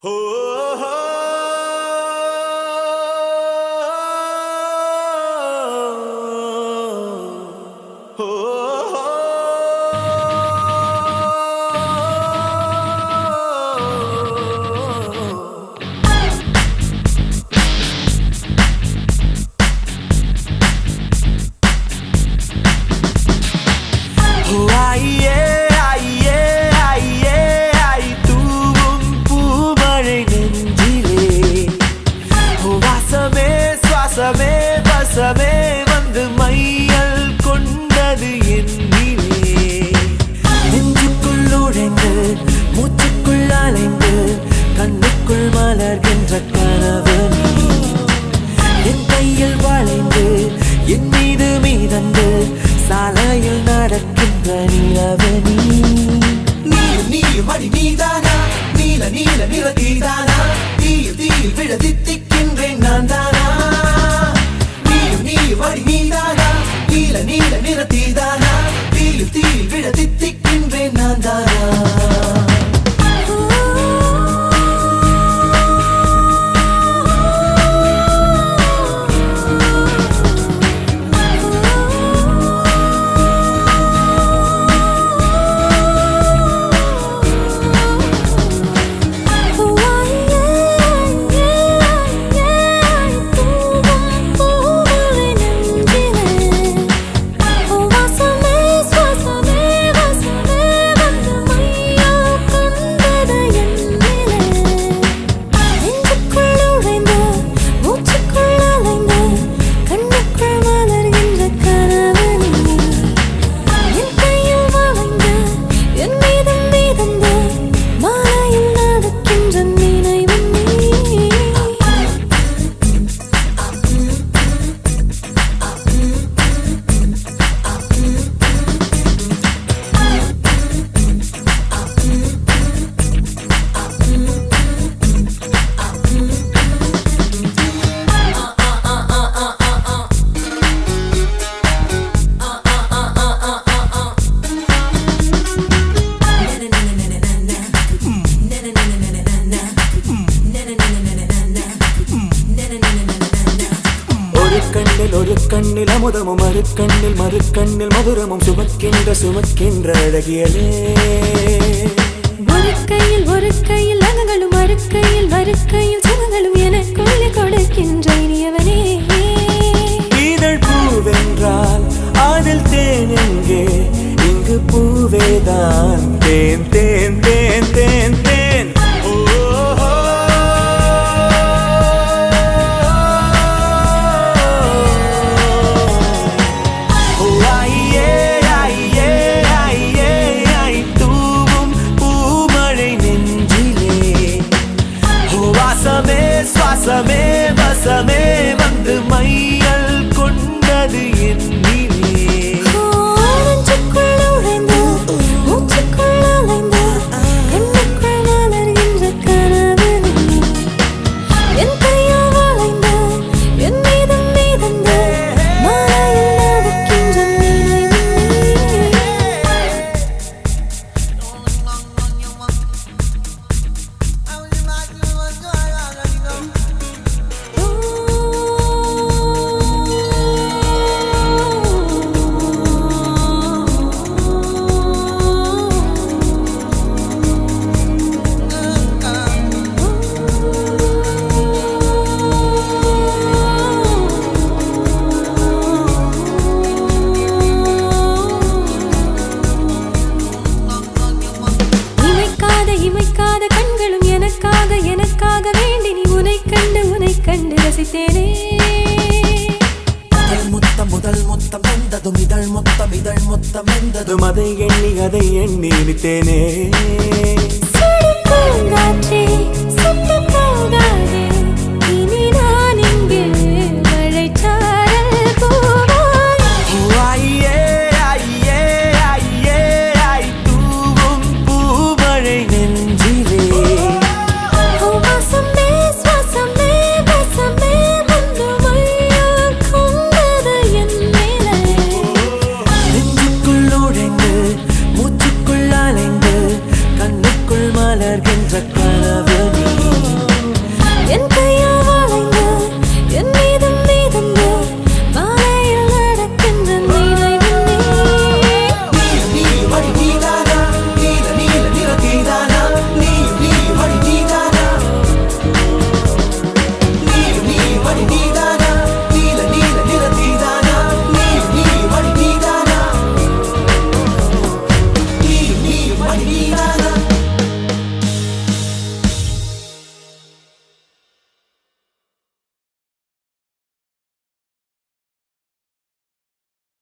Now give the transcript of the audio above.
हो हो வசமே வந்து மையல் கொண்டது என்னிலே நெஞ்சுக்குள் நுழைந்து மூச்சுக்குள் அலைந்து கண்ணுக்குள் மலர்கின்ற கனவு என் கையில் வளைந்து என் மீது மீதந்து சாலையில் நடக்கின்ற நிலவு நீ மடி நீதானா நீல நீல நிறத்தீதானா தீயில் தீயில் விழ தித்திக்கின்றேன் நான் தானா வடி நீதானா நீல நீல நிறத்தீதானா தீயில் தீயில் விழ தித்திக்கின்றேன் நான் தானா ஒரு கண்ணில் அமுதமும் மறுக்கண்ணில் மறுக்கண்ணில் மதுரமும் சுமக்கின்ற அழகியலே ஒரு கையில் அகங்களும் மறுக்கையில் சுகங்களும் எனக்குள்ளே கொடுக்கின்ற இனியவனே இதழ் பூவென்றால் அதில் தேன் எங்கே இங்கு பூவேதான் தேன் தேன் தேன் தேன் தேன் சுவாசமே வசமே வந்து மையல் கொண்டது என்னிலே நெஞ்சுக்குள் நுழைந்து மூச்சுக்குள் அலைந்து கண்ணுக்குள் மலர்கின்ற கனவு என் கையில் வளைந்து என் மீது மீதந்து மாலையில் நடக்கின்ற நினைவு இமைக்காத கண்களும் எனக்காக வேண்டி நீ உனை கண்டு ரசித்தேனே முதல் முத்தம் வந்ததும் இதழ் முத்தம் வந்ததும் அதை எண்ணி இனித்தேனே பூங்காற்றே